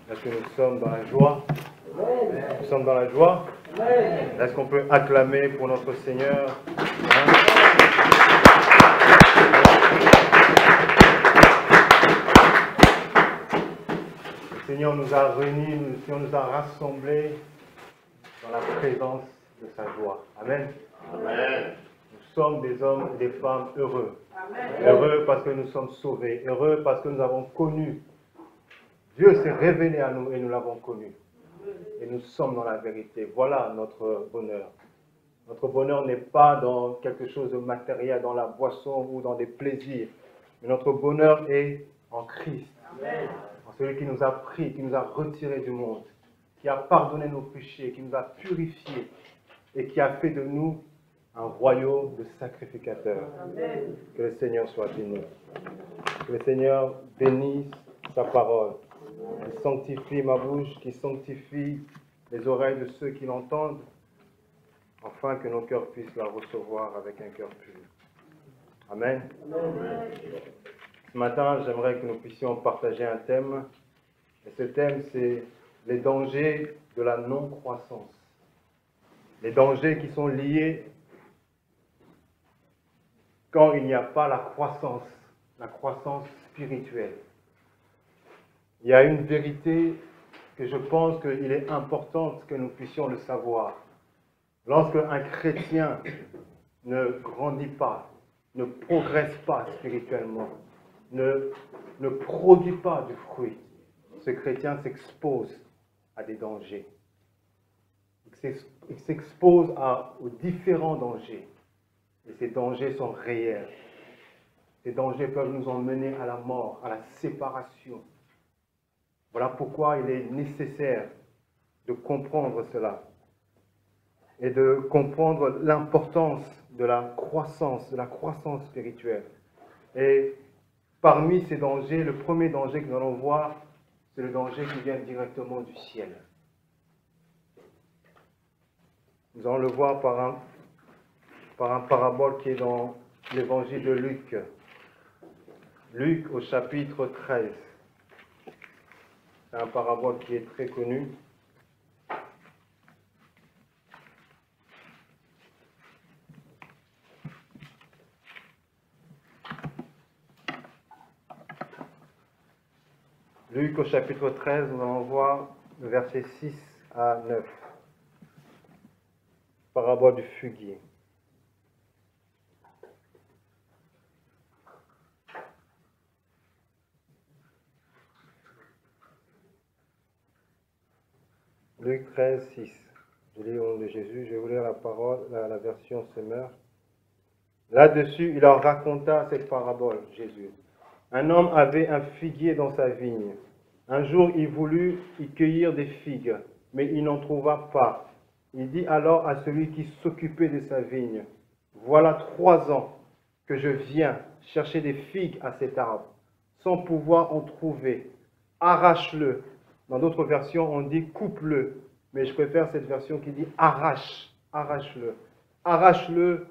Est-ce que nous sommes dans la joie? Nous sommes dans la joie? Est-ce qu'on peut acclamer pour notre Seigneur? Le Seigneur nous a réunis, le Seigneur nous a rassemblés dans la présence de sa joie. Amen. Amen. Nous sommes des hommes et des femmes heureux. Amen. Heureux parce que nous sommes sauvés. Heureux parce que nous avons connu. Dieu s'est révélé à nous et nous l'avons connu. Et nous sommes dans la vérité. Voilà notre bonheur. Notre bonheur n'est pas dans quelque chose de matériel, dans la boisson ou dans des plaisirs. Mais notre bonheur est en Christ. Amen. En celui qui nous a pris, qui nous a retirés du monde, qui a pardonné nos péchés, qui nous a purifiés et qui a fait de nous un royaume de sacrificateurs. Amen. Que le Seigneur soit béni. Que le Seigneur bénisse sa parole. Qu'il sanctifie ma bouche, qu'il sanctifie les oreilles de ceux qui l'entendent, afin que nos cœurs puissent la recevoir avec un cœur pur. Amen. Amen. Ce matin, j'aimerais que nous puissions partager un thème. Et ce thème, c'est les dangers de la non-croissance. Les dangers qui sont liés quand il n'y a pas la croissance spirituelle. Il y a une vérité que je pense qu'il est important que nous puissions le savoir. Lorsque un chrétien ne grandit pas, ne progresse pas spirituellement, ne produit pas du fruit, ce chrétien s'expose à des dangers. Il s'expose aux différents dangers. Et ces dangers sont réels. Ces dangers peuvent nous emmener à la mort, à la séparation. Voilà pourquoi il est nécessaire de comprendre cela et de comprendre l'importance de la croissance spirituelle. Et parmi ces dangers, le premier danger que nous allons voir, c'est le danger qui vient directement du ciel. Nous allons le voir par un parabole qui est dans l'évangile de Luc. Luc au chapitre 13. C'est un parabole qui est très connu. Luc au chapitre 13, nous allons voir le verset 6 à 9. Parabole du fuguier. Luc 13, 6. Je lis au nom de Jésus, je vais vous lire la parole, la version Semeur. Là-dessus, il leur raconta cette parabole, Jésus. Un homme avait un figuier dans sa vigne. Un jour, il voulut y cueillir des figues, mais il n'en trouva pas. Il dit alors à celui qui s'occupait de sa vigne, « Voilà 3 ans que je viens chercher des figues à cet arbre, sans pouvoir en trouver. Arrache-le. » Dans d'autres versions, on dit « coupe-le ». Mais je préfère cette version qui dit « arrache ». Arrache-le. Arrache-le.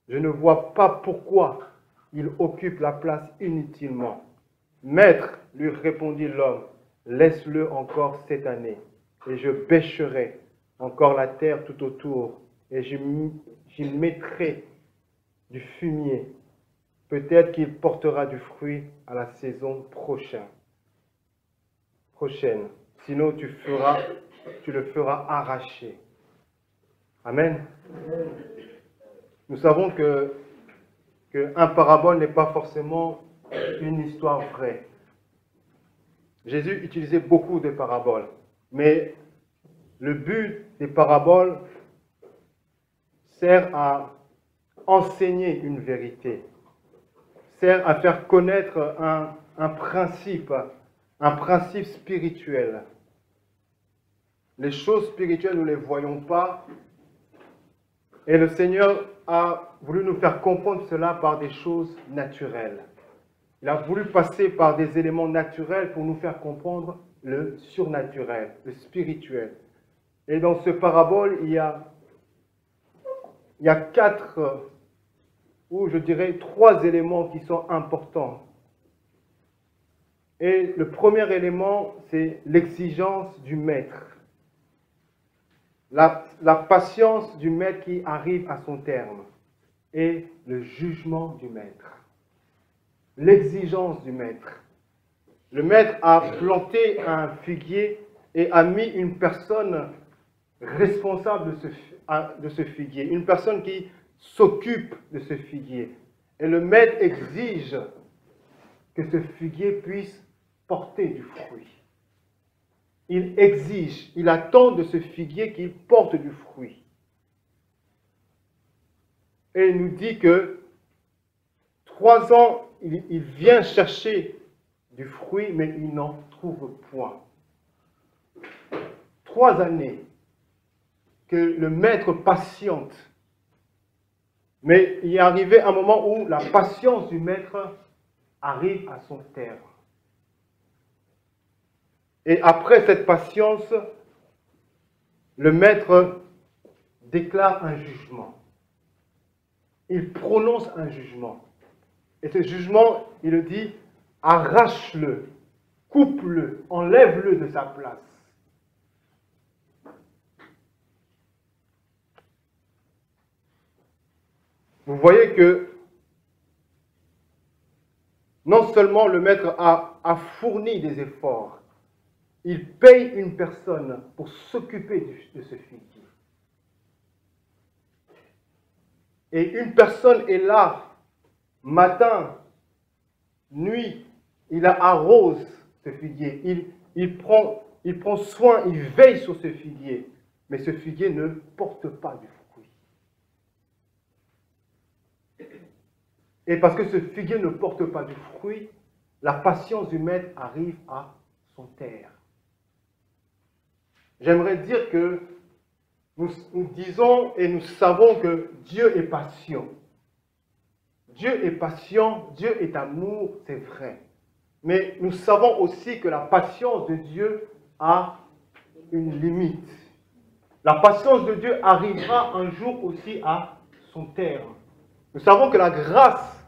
Je ne vois pas pourquoi il occupe la place inutilement. Maître, lui répondit l'homme, laisse-le encore cette année, et je bêcherai encore la terre tout autour, et j'y mettrai du fumier. Peut-être qu'il portera du fruit à la saison prochaine. Sinon, tu le feras arracher. Amen. Nous savons qu'un parabole n'est pas forcément une histoire vraie. Jésus utilisait beaucoup de paraboles, mais le but des paraboles sert à enseigner une vérité, sert à faire connaître un principe spirituel. Les choses spirituelles, nous ne les voyons pas, et le Seigneur a voulu nous faire comprendre cela par des choses naturelles. Il a voulu passer par des éléments naturels pour nous faire comprendre le surnaturel, le spirituel. Et dans ce parabole, il y a 4, ou je dirais 3 éléments qui sont importants. Et le premier élément, c'est l'exigence du maître. La patience du maître qui arrive à son terme. Et le jugement du maître. L'exigence du maître. Le maître a planté un figuier et a mis une personne responsable de ce figuier, une personne qui s'occupe de ce figuier. Et le maître exige que ce figuier puisse porter du fruit. Il exige, il attend de ce figuier qu'il porte du fruit. Et il nous dit que 3 ans, il vient chercher du fruit, mais il n'en trouve point. 3 années que le maître patiente. Mais il est arrivé un moment où la patience du maître arrive à son terme. Et après cette patience, le maître déclare un jugement. Il prononce un jugement. Et ce jugement, il le dit, arrache-le, coupe-le, enlève-le de sa place. Vous voyez que non seulement le maître a fourni des efforts, il paye une personne pour s'occuper de ce figuier. Et une personne est là, matin, nuit, il arrose ce figuier, il prend soin, il veille sur ce figuier, mais ce figuier ne porte pas du fruit. Et parce que ce figuier ne porte pas du fruit, la patience du maître arrive à son terme. J'aimerais dire que nous disons et nous savons que Dieu est patient. Dieu est patient, Dieu est amour, c'est vrai. Mais nous savons aussi que la patience de Dieu a une limite. La patience de Dieu arrivera un jour aussi à son terme. Nous savons que la grâce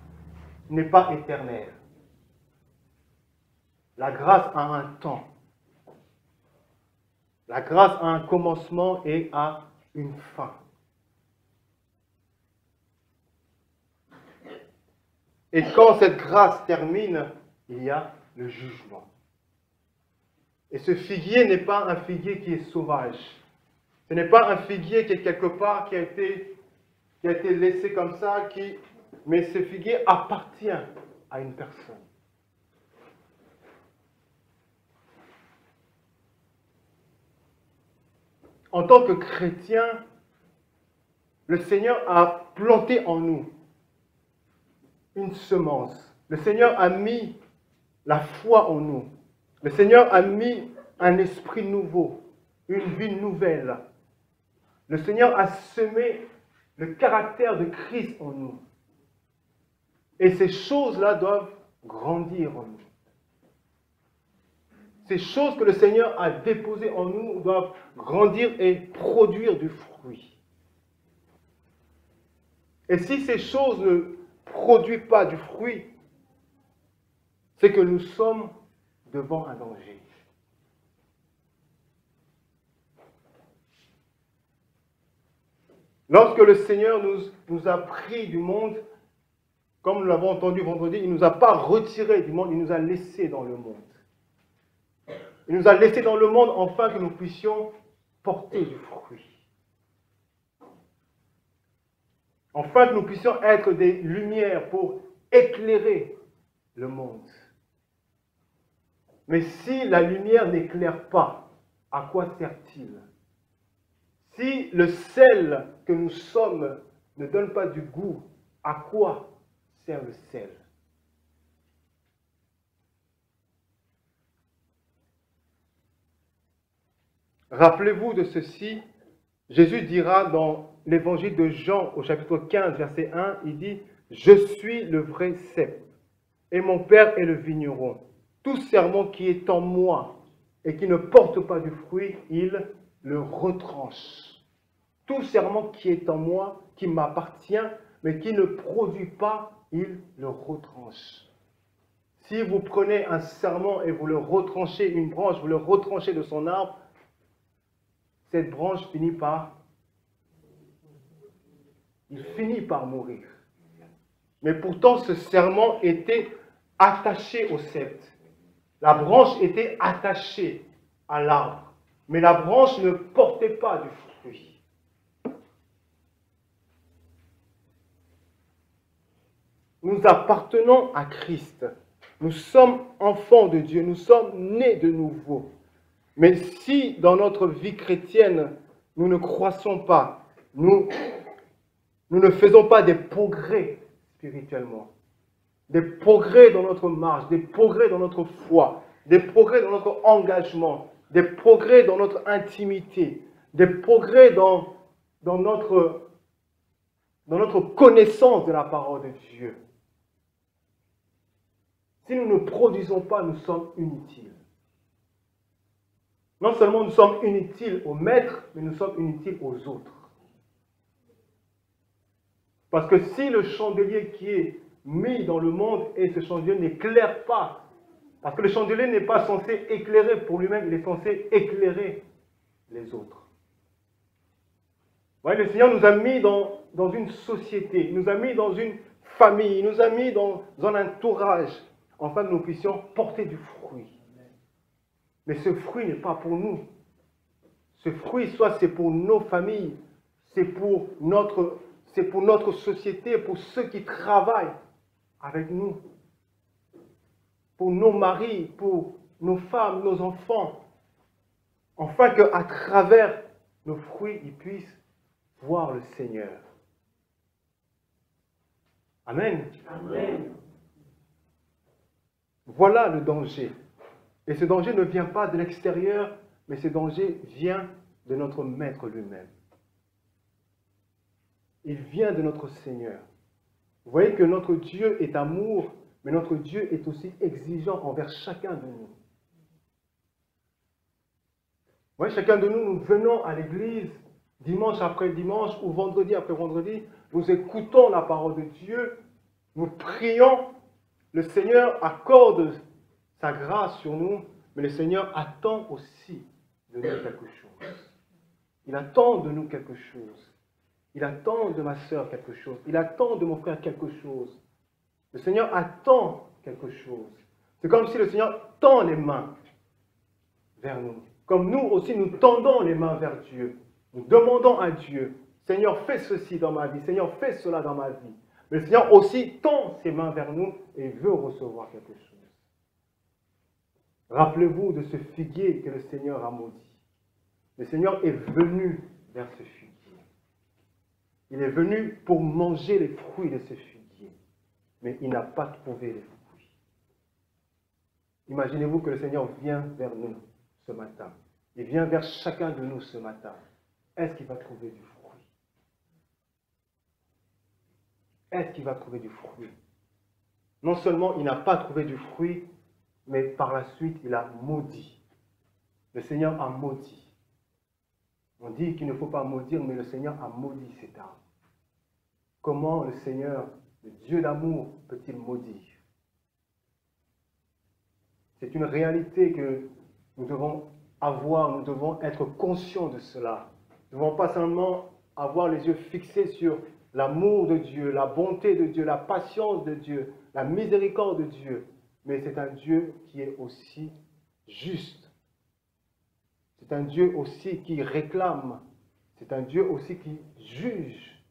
n'est pas éternelle. La grâce a un temps. La grâce a un commencement et a une fin. Et quand cette grâce termine, il y a le jugement. Et ce figuier n'est pas un figuier qui est sauvage. Ce n'est pas un figuier qui est quelque part, qui a été laissé comme ça, mais ce figuier appartient à une personne. En tant que chrétien, le Seigneur a planté en nous une semence. Le Seigneur a mis la foi en nous. Le Seigneur a mis un esprit nouveau, une vie nouvelle. Le Seigneur a semé le caractère de Christ en nous. Et ces choses-là doivent grandir en nous. Ces choses que le Seigneur a déposées en nous doivent grandir et produire du fruit. Et si ces choses ne produisent pas du fruit, c'est que nous sommes devant un danger. Lorsque le Seigneur nous a pris du monde, comme nous l'avons entendu vendredi, il ne nous a pas retirés du monde, il nous a laissés dans le monde. Il nous a laissés dans le monde afin que nous puissions porter du fruit. Afin que nous puissions être des lumières pour éclairer le monde. Mais si la lumière n'éclaire pas, à quoi sert-il? Si le sel que nous sommes ne donne pas du goût, à quoi sert le sel? Rappelez-vous de ceci, Jésus dira dans l'évangile de Jean au chapitre 15, verset 1, il dit « Je suis le vrai cep, et mon Père est le vigneron. Tout serment qui est en moi et qui ne porte pas du fruit, il le retranche. Tout serment qui est en moi, qui m'appartient, mais qui ne produit pas, il le retranche. » Si vous prenez un serment et vous le retranchez, une branche, vous le retranchez de son arbre, cette branche finit par mourir. Mais pourtant, ce serment était attaché au sceptre. La branche était attachée à l'arbre. Mais la branche ne portait pas du fruit. Nous appartenons à Christ. Nous sommes enfants de Dieu. Nous sommes nés de nouveau. Mais si dans notre vie chrétienne, nous ne croissons pas, nous ne faisons pas des progrès spirituellement, des progrès dans notre marche, des progrès dans notre foi, des progrès dans notre engagement, des progrès dans notre intimité, des progrès dans notre connaissance de la parole de Dieu. Si nous ne produisons pas, nous sommes inutiles. Non seulement nous sommes inutiles au maître, mais nous sommes inutiles aux autres. Parce que si le chandelier qui est mis dans le monde et ce chandelier n'éclaire pas, parce que le chandelier n'est pas censé éclairer pour lui-même, il est censé éclairer les autres. Ouais, le Seigneur nous a mis dans une société, il nous a mis dans une famille, il nous a mis dans un entourage, afin que nous puissions porter du fruit. Mais ce fruit n'est pas pour nous. Ce fruit, soit c'est pour nos familles, c'est pour notre société, pour ceux qui travaillent avec nous, pour nos maris, pour nos femmes, nos enfants, afin qu'à travers nos fruits, ils puissent voir le Seigneur. Amen. Amen. Voilà le danger. Et ce danger ne vient pas de l'extérieur, mais ce danger vient de notre Maître lui-même. Il vient de notre Seigneur. Vous voyez que notre Dieu est amour, mais notre Dieu est aussi exigeant envers chacun de nous. Vous voyez, chacun de nous, nous venons à l'église dimanche après dimanche ou vendredi après vendredi, nous écoutons la parole de Dieu, nous prions, le Seigneur accorde sa grâce sur nous, mais le Seigneur attend aussi de nous quelque chose. Il attend de nous quelque chose. Il attend de ma sœur quelque chose. Il attend de mon frère quelque chose. Le Seigneur attend quelque chose. C'est comme si le Seigneur tend les mains vers nous. Comme nous aussi, nous tendons les mains vers Dieu. Nous demandons à Dieu, Seigneur, fais ceci dans ma vie. Seigneur, fais cela dans ma vie. Mais le Seigneur aussi tend ses mains vers nous et veut recevoir quelque chose. Rappelez-vous de ce figuier que le Seigneur a maudit. Le Seigneur est venu vers ce figuier. Il est venu pour manger les fruits de ce figuier. Mais il n'a pas trouvé les fruits. Imaginez-vous que le Seigneur vient vers nous ce matin. Il vient vers chacun de nous ce matin. Est-ce qu'il va trouver du fruit? Est-ce qu'il va trouver du fruit? Non seulement il n'a pas trouvé du fruit, mais par la suite, il a maudit. Le Seigneur a maudit. On dit qu'il ne faut pas maudire, mais le Seigneur a maudit cet arbre. Comment le Seigneur, le Dieu d'amour, peut-il maudire? C'est une réalité que nous devons avoir, nous devons être conscients de cela. Nous ne devons pas seulement avoir les yeux fixés sur l'amour de Dieu, la bonté de Dieu, la patience de Dieu, la miséricorde de Dieu, mais c'est un Dieu qui est aussi juste. C'est un Dieu aussi qui réclame. C'est un Dieu aussi qui juge.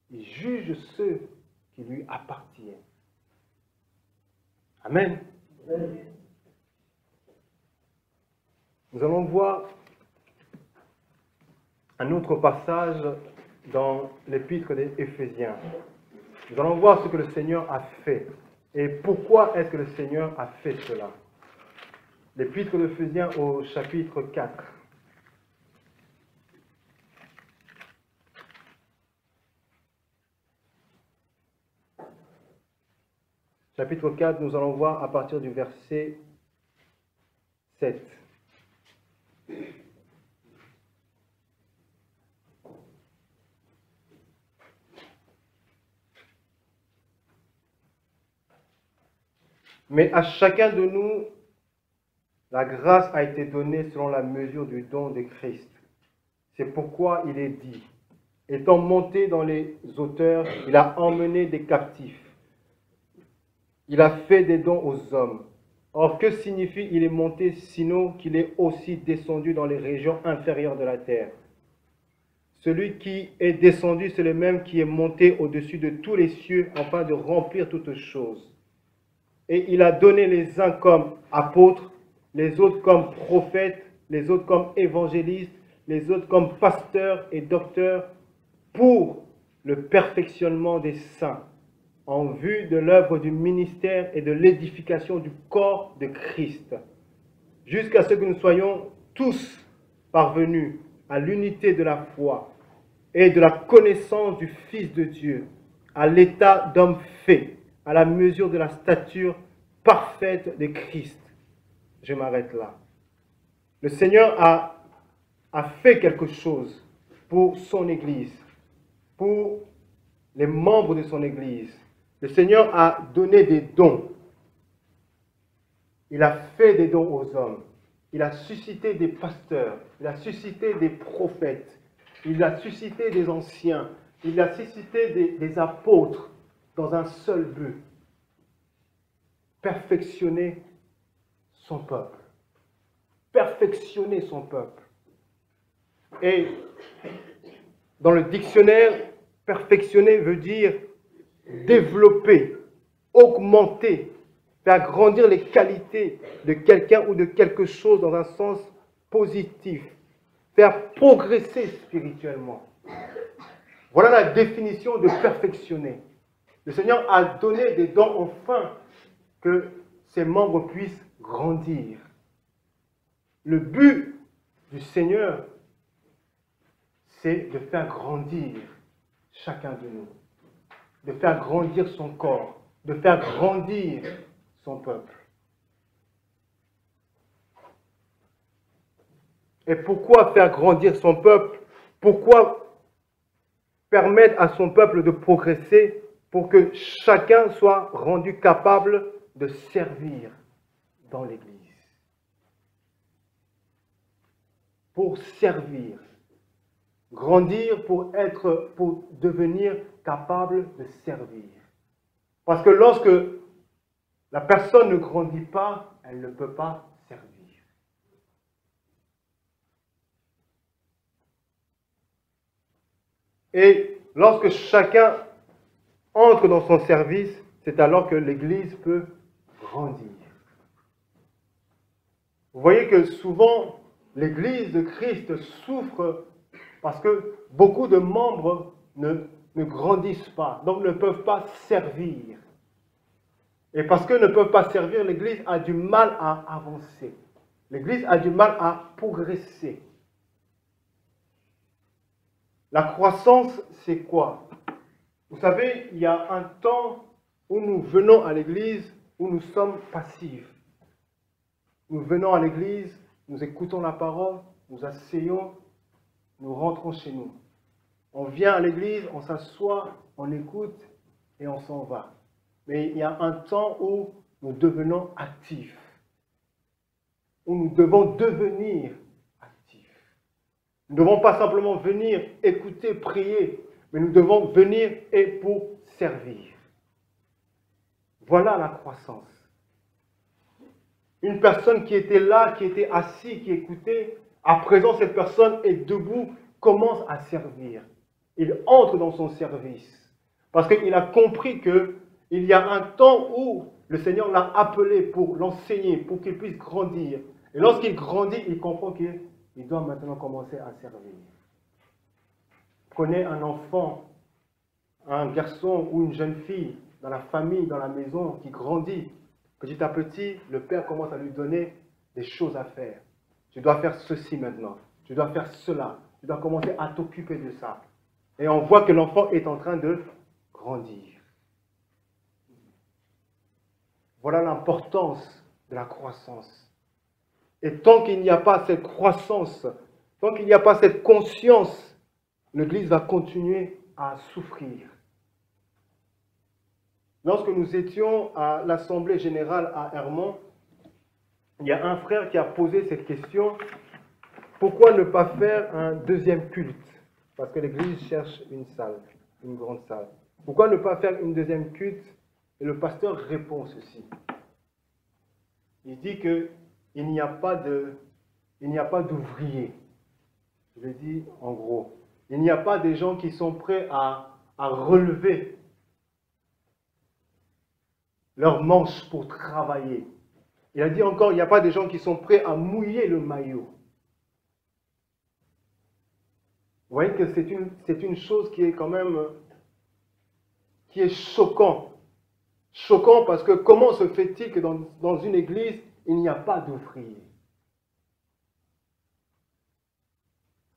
Il juge ceux qui lui appartiennent. Amen. Amen. Nous allons voir un autre passage dans l'épître des Éphésiens. Nous allons voir ce que le Seigneur a fait. Et pourquoi est-ce que le Seigneur a fait cela? L'épître d'Éphésiens au chapitre 4. Chapitre 4, nous allons voir à partir du verset 7. Mais à chacun de nous, la grâce a été donnée selon la mesure du don de Christ. C'est pourquoi il est dit, étant monté dans les hauteurs, il a emmené des captifs. Il a fait des dons aux hommes. Or, que signifie il est monté, sinon qu'il est aussi descendu dans les régions inférieures de la terre? Celui qui est descendu, c'est le même qui est monté au-dessus de tous les cieux, afin de remplir toutes choses. Et il a donné les uns comme apôtres, les autres comme prophètes, les autres comme évangélistes, les autres comme pasteurs et docteurs, pour le perfectionnement des saints, en vue de l'œuvre du ministère et de l'édification du corps de Christ, jusqu'à ce que nous soyons tous parvenus à l'unité de la foi et de la connaissance du Fils de Dieu, à l'état d'homme fait, à la mesure de la stature parfaite de Christ. Je m'arrête là. Le Seigneur a fait quelque chose pour son Église, pour les membres de son Église. Le Seigneur a donné des dons. Il a fait des dons aux hommes. Il a suscité des pasteurs. Il a suscité des prophètes. Il a suscité des anciens. Il a suscité des apôtres dans un seul but. Perfectionner son peuple. Perfectionner son peuple. Et dans le dictionnaire, perfectionner veut dire développer, augmenter, faire grandir les qualités de quelqu'un ou de quelque chose dans un sens positif, faire progresser spirituellement. Voilà la définition de perfectionner. Le Seigneur a donné des dons afin que ses membres puissent grandir. Le but du Seigneur, c'est de faire grandir chacun de nous, de faire grandir son corps, de faire grandir son peuple. Et pourquoi faire grandir son peuple? Pourquoi permettre à son peuple de progresser pour que chacun soit rendu capable de servir dans l'Église? Pour servir. Grandir pour devenir capable de servir. Parce que lorsque la personne ne grandit pas, elle ne peut pas servir. Et lorsque chacun entre dans son service, c'est alors que l'Église peut grandir. Vous voyez que souvent, l'Église de Christ souffre parce que beaucoup de membres ne grandissent pas, donc ne peuvent pas servir. Et parce qu'ils ne peuvent pas servir, l'Église a du mal à avancer. L'Église a du mal à progresser. La croissance, c'est quoi? Vous savez, il y a un temps où nous venons à l'Église, où nous sommes passifs. Nous venons à l'Église, nous écoutons la parole, nous asseyons, nous rentrons chez nous. On vient à l'Église, on s'assoit, on écoute et on s'en va. Mais il y a un temps où nous devenons actifs, où nous devons devenir actifs. Nous ne devons pas simplement venir écouter, prier, mais nous devons venir et pour servir. Voilà la croissance. Une personne qui était là, qui était assise, qui écoutait, à présent cette personne est debout, commence à servir. Il entre dans son service. Parce qu'il a compris qu'il y a un temps où le Seigneur l'a appelé pour l'enseigner, pour qu'il puisse grandir. Et lorsqu'il grandit, il comprend qu'il doit maintenant commencer à servir. Prenez un enfant, un garçon ou une jeune fille dans la famille, dans la maison, qui grandit. Petit à petit, le père commence à lui donner des choses à faire. Tu dois faire ceci maintenant. Tu dois faire cela. Tu dois commencer à t'occuper de ça. Et on voit que l'enfant est en train de grandir. Voilà l'importance de la croissance. Et tant qu'il n'y a pas cette croissance, tant qu'il n'y a pas cette conscience, l'Église va continuer à souffrir. lorsque nous étions à l'Assemblée générale à Hermont, il y a un frère qui a posé cette question, pourquoi ne pas faire un deuxième culte? Parce que l'Église cherche une salle, une grande salle. Pourquoi ne pas faire une deuxième culte? Et le pasteur répond ceci. Il dit qu'il n'y a pas d'ouvriers. Je le dis en gros. Il n'y a pas des gens qui sont prêts à relever leurs manches pour travailler. Il a dit encore, il n'y a pas des gens qui sont prêts à mouiller le maillot. Vous voyez que c'est une chose qui est quand même, qui est choquant. Choquant parce que comment se fait-il que dans une église, il n'y a pas d'ouvriers?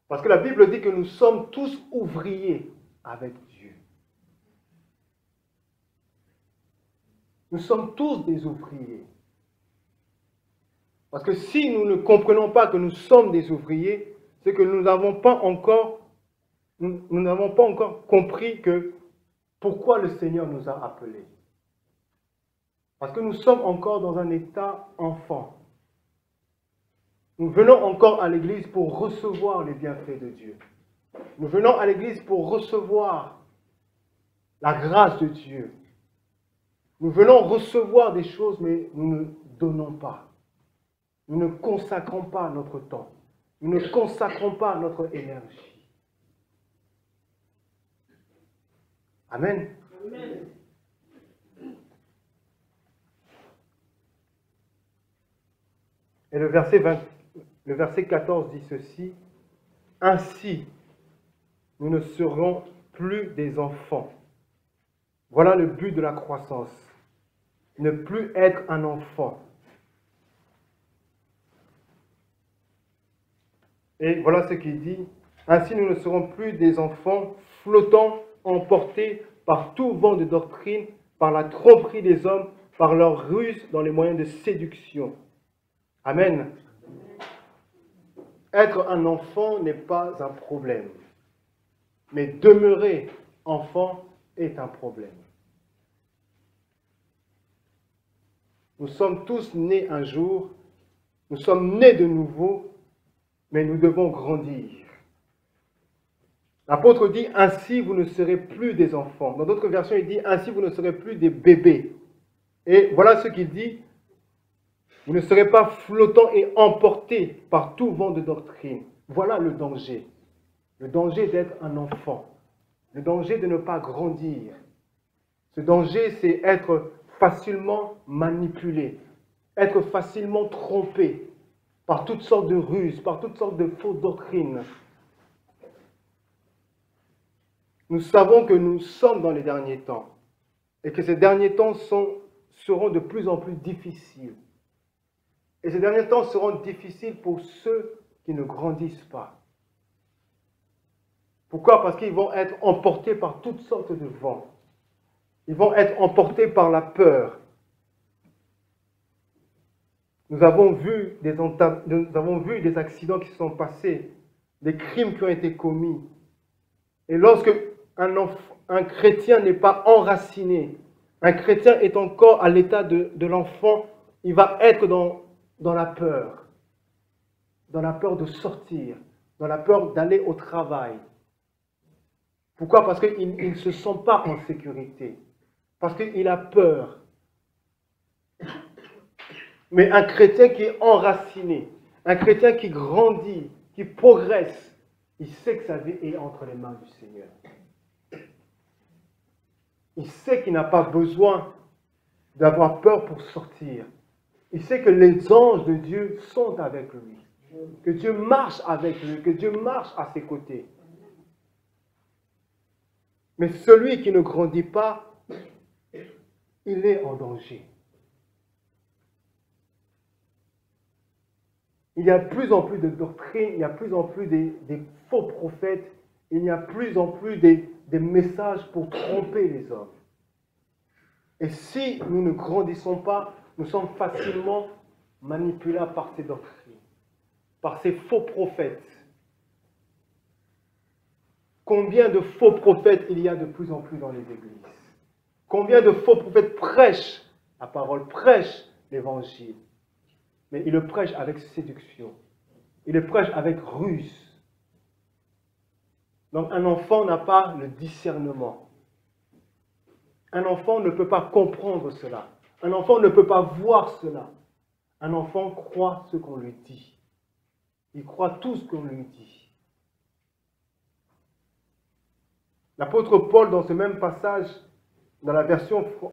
Parce que la Bible dit que nous sommes tous ouvriers avec Dieu. Nous sommes tous des ouvriers. Parce que si nous ne comprenons pas que nous sommes des ouvriers, c'est que nous n'avons pas encore compris que pourquoi le Seigneur nous a appelés. Parce que nous sommes encore dans un état enfant. Nous venons encore à l'église pour recevoir les bienfaits de Dieu. Nous venons à l'église pour recevoir la grâce de Dieu. Nous venons recevoir des choses, mais nous ne donnons pas. Nous ne consacrons pas notre temps. Nous ne consacrons pas notre énergie. Amen. Amen. Et le verset 14 dit ceci. Ainsi, nous ne serons plus des enfants. Voilà le but de la croissance. Ne plus être un enfant. Et voilà ce qu'il dit. Ainsi, nous ne serons plus des enfants flottants, emportés par tout vent de doctrine, par la tromperie des hommes, par leur ruse dans les moyens de séduction. Amen. Être un enfant n'est pas un problème. Mais demeurer enfant est un problème. Nous sommes tous nés un jour, nous sommes nés de nouveau, mais nous devons grandir. L'apôtre dit, ainsi vous ne serez plus des enfants. Dans d'autres versions, il dit, ainsi vous ne serez plus des bébés. Et voilà ce qu'il dit, vous ne serez pas flottants et emportés par tout vent de doctrine. Voilà le danger. Le danger d'être un enfant. Le danger de ne pas grandir. Ce danger, c'est être facilement manipulé, être facilement trompé par toutes sortes de ruses, par toutes sortes de fausses doctrines. Nous savons que nous sommes dans les derniers temps et que ces derniers temps seront de plus en plus difficiles. Et ces derniers temps seront difficiles pour ceux qui ne grandissent pas. Pourquoi? Parce qu'ils vont être emportés par toutes sortes de vents. Ils vont être emportés par la peur. Nous avons vu des accidents qui se sont passés, des crimes qui ont été commis. Et lorsque un chrétien n'est pas enraciné, un chrétien est encore à l'état de l'enfant, il va être dans la peur de sortir, dans la peur d'aller au travail. Pourquoi? Parce qu'il ne se sent pas en sécurité, parce qu'il a peur. Mais un chrétien qui est enraciné, un chrétien qui grandit, qui progresse, il sait que sa vie est entre les mains du Seigneur. Il sait qu'il n'a pas besoin d'avoir peur pour sortir. Il sait que les anges de Dieu sont avec lui, que Dieu marche avec lui, que Dieu marche à ses côtés. Mais celui qui ne grandit pas, il est en danger. Il y a de plus en plus de doctrines, il y a de plus en plus des faux prophètes, il y a de plus en plus des messages pour tromper les hommes. Et si nous ne grandissons pas, nous sommes facilement manipulables par ces doctrines, par ces faux prophètes. Combien de faux prophètes il y a de plus en plus dans les églises? Combien de faux prophètes prêchent la parole, prêchent l'évangile, mais ils le prêchent avec séduction. Ils le prêchent avec ruse. Donc un enfant n'a pas le discernement. Un enfant ne peut pas comprendre cela. Un enfant ne peut pas voir cela. Un enfant croit ce qu'on lui dit. Il croit tout ce qu'on lui dit. L'apôtre Paul, dans ce même passage, dans la version